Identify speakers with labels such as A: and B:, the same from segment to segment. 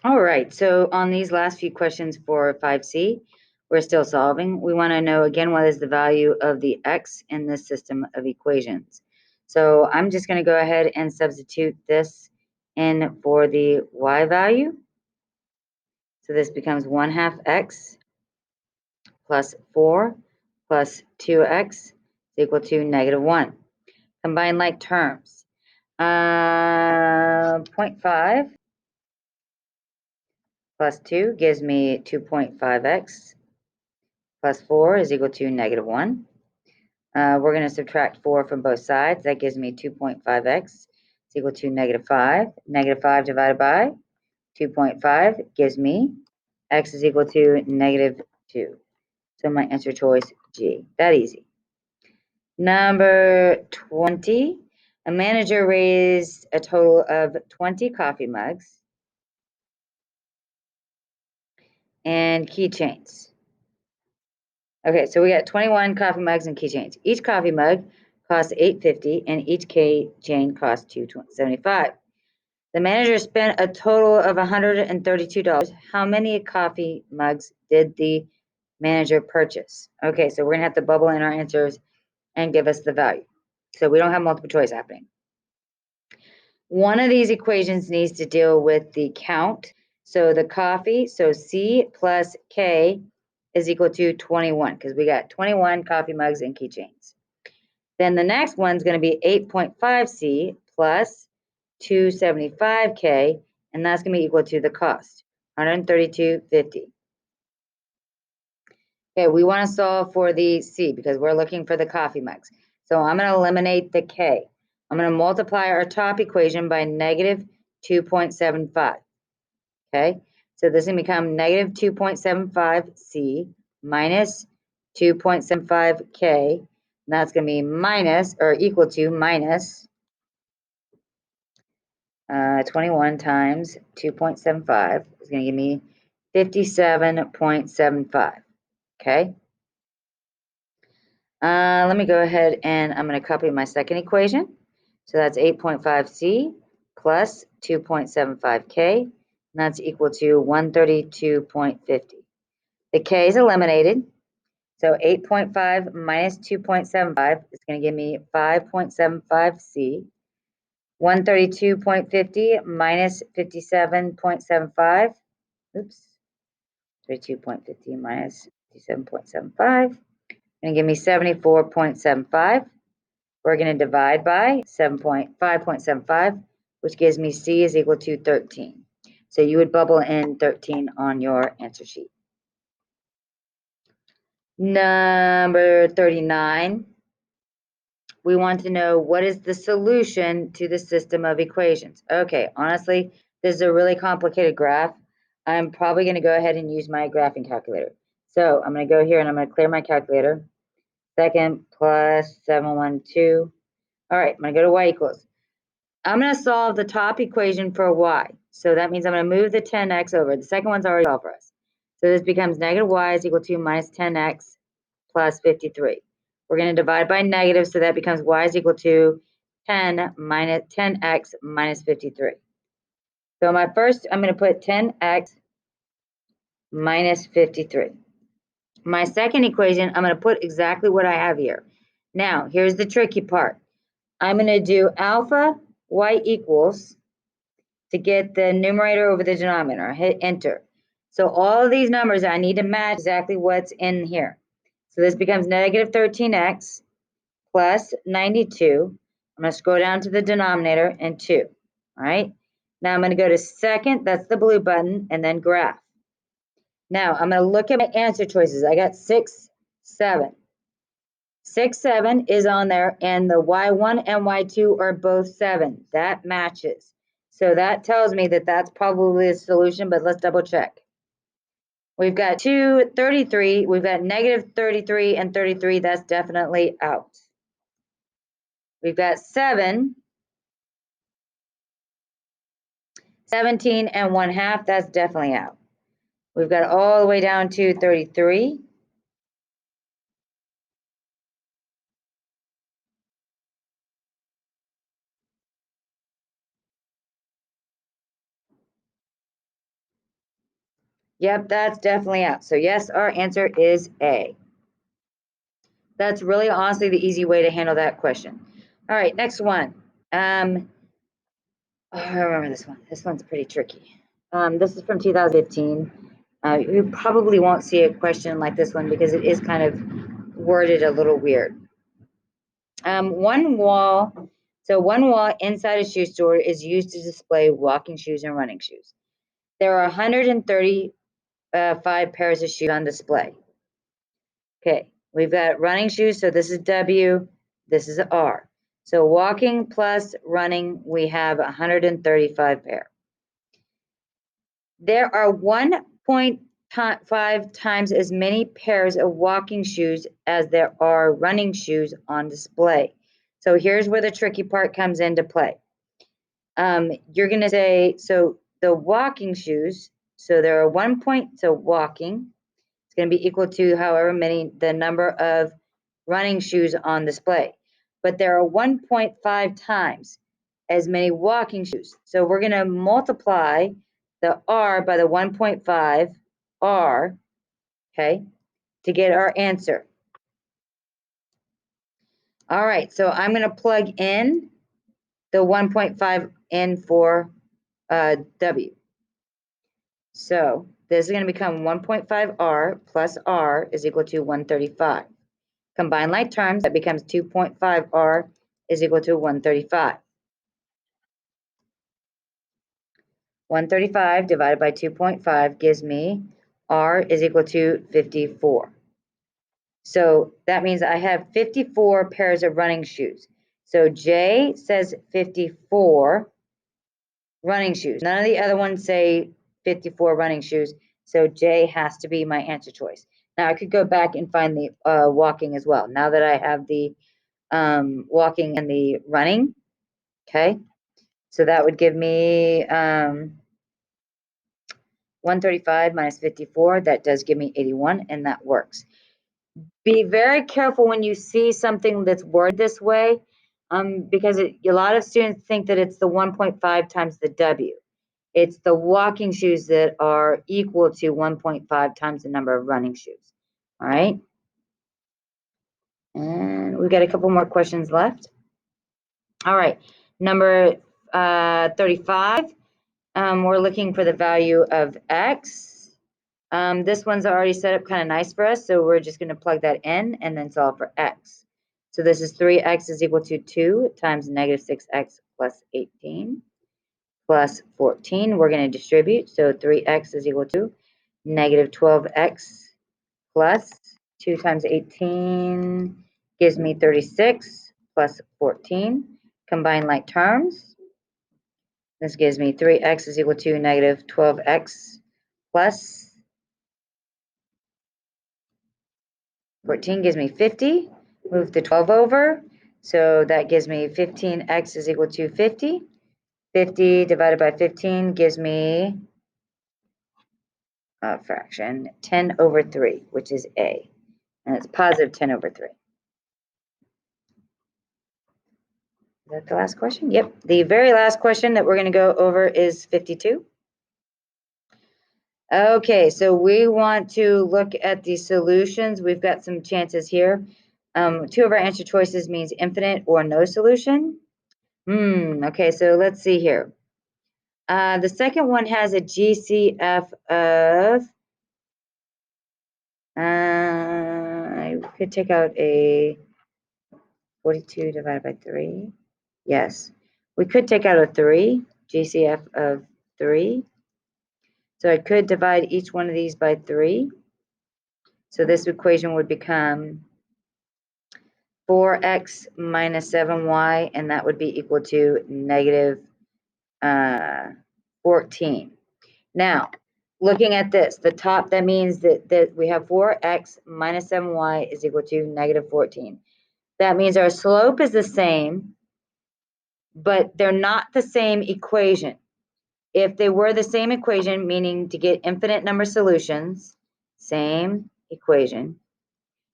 A: All right, so on these last few questions for 5C, we're still solving. We want to know again what is the value of the x in this system of equations. So I'm just going to go ahead and substitute this in for the y value. So this becomes 1/2 x plus 4 plus 2x is equal to -1. Combine like terms. 0.5 plus 2 gives me 2.5x plus 4 is equal to -1. We're going to subtract 4 from both sides. That gives me 2.5x is equal to -5. -5 divided by 2.5 gives me x is equal to -2. So my answer choice G. That easy. Number 20. A manager raised a total of 20 coffee mugs and keychains. Okay, so we got 21 coffee mugs and keychains. Each coffee mug costs $8.50 and each keychain costs $2.75. The manager spent a total of $132. How many coffee mugs did the manager purchase? Okay, so we're gonna have to bubble in our answers and give us the value. So we don't have multiple choice happening. One of these equations needs to deal with the count. So the coffee, so C plus K is equal to 21 because we got 21 coffee mugs and keychains. Then the next one's going to be 8.5C plus 275K, and that's going to be equal to the cost, 132.50. Okay, we want to solve for the C because we're looking for the coffee mugs. So I'm going to eliminate the K. I'm going to multiply our top equation by -2.75. Okay, so this is going to become -2.75C minus 2.75K. And that's going to be minus or equal to minus 21 times 2.75 is going to give me 57.75. Okay. Let me go ahead and I'm going to copy my second equation. So that's 8.5C plus 2.75K, and that's equal to 132.50. The K is eliminated. So 8.5 minus 2.75 is going to give me 5.75C. 132.50 minus 57.75. Oops. 32.50 minus 57.75. Going to give me 74.75. We're going to divide by 5.75, which gives me C is equal to 13. So you would bubble in 13 on your answer sheet. Number 39, we want to know what is the solution to the system of equations. Okay, honestly, this is a really complicated graph. I'm probably going to go ahead and use my graphing calculator. So I'm going to go here and I'm going to clear my calculator. Second plus 712. All right, I'm going to go to y equals. I'm going to solve the top equation for y. So that means I'm going to move the 10x over. The second one's already solved for us. So this becomes -y is equal to minus 10x plus 53. We're going to divide by negative, so that becomes y is equal to 10 minus 10x minus 53. So my first, I'm going to put 10x minus 53. My second equation, I'm going to put exactly what I have here. Now, here's the tricky part. I'm going to do alpha y equals to get the numerator over the denominator. Hit enter. So all of these numbers, I need to match exactly what's in here. So this becomes -13x plus 92. I'm going to scroll down to the denominator and 2. All right. Now I'm going to go to second. That's the blue button, and then graph. Now I'm going to look at my answer choices. I got 6, 7. 6, 7 is on there, and the y1 and y2 are both 7. That matches. So that tells me that that's probably the solution, but let's double check. We've got 33. We've got -33 and 33. That's definitely out. We've got 7, 17 and 1/2. That's definitely out. We've got all the way down to 33. Yep, that's definitely out. So yes, our answer is A. That's really honestly the easy way to handle that question. All right, next one. Oh, I remember this one. This one's pretty tricky. This is from 2015. You probably won't see a question like this one because it is kind of worded a little weird. One wall inside a shoe store is used to display walking shoes and running shoes. There are 135 pairs of shoes on display. Okay, we've got running shoes, so this is W, this is R. So walking plus running, we have 135 pair. There are 1.5 times as many pairs of walking shoes as there are running shoes on display. So here's where the tricky part comes into play. You're going to say, so the walking shoes, so there are walking, it's going to be equal to however many, the number of running shoes on display. But there are 1.5 times as many walking shoes. So we're going to multiply the R by the 1.5 R, okay, to get our answer. All right, so I'm going to plug in the 1.5 in for W. So this is going to become 1.5 R plus R is equal to 135. Combine like terms, that becomes 2.5 R is equal to 135. 135 divided by 2.5 gives me R is equal to 54. So that means I have 54 pairs of running shoes. So J says 54 running shoes. None of the other ones say 54 running shoes. So J has to be my answer choice. Now I could go back and find the walking as well. Now that I have the walking and the running, okay? So that would give me 135 minus 54. That does give me 81, and that works. Be very careful when you see something that's worded this way, because a lot of students think that it's the 1.5 times the W. It's the walking shoes that are equal to 1.5 times the number of running shoes. All right. And we've got a couple more questions left. All right. Number 35. We're looking for the value of X. This one's already set up kind of nice for us, so we're just going to plug that in and then solve for X. So this is 3X is equal to 2 times negative 6X plus 18 plus 14. We're going to distribute, so 3X is equal to negative 12X plus 2 times 18 gives me 36 plus 14. Combine like terms. This gives me 3X is equal to negative 12X plus 14 gives me 50. Move the 12 over. So that gives me 15X is equal to 50. 50 divided by 15 gives me a fraction, 10 over 3, which is A. And it's positive 10 over 3. Is that the last question? Yep. The very last question that we're going to go over is 52. Okay, so we want to look at the solutions. We've got some chances here. 2 of our answer choices means infinite or no solution. Okay, so let's see here. The second one has a GCF of, I could take out a 42 divided by 3. Yes, we could take out a 3, GCF of 3. So I could divide each one of these by 3. So this equation would become 4x minus 7y, and that would be equal to negative 14. Now, looking at this, the top, that means that we have 4x minus 7y is equal to negative 14. That means our slope is the same, but they're not the same equation. If they were the same equation, meaning to get infinite number solutions, same equation.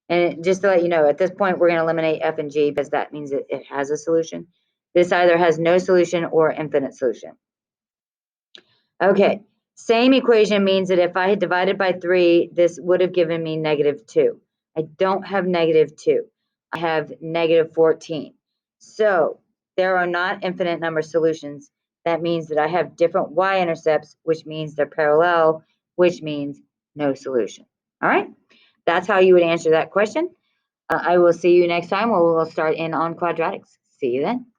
A: And just to let you know, at this point, we're going to eliminate f and g because that means it has a solution. This either has no solution or infinite solution. Okay, Same equation means that if I had divided by 3, this would have given me -2. I don't have -2. I have -14. So there are not infinite number of solutions. That means that I have different y-intercepts, which means they're parallel, which means no solution. All right? That's how you would answer that question. I will see you next time where we'll start in on quadratics. See you then.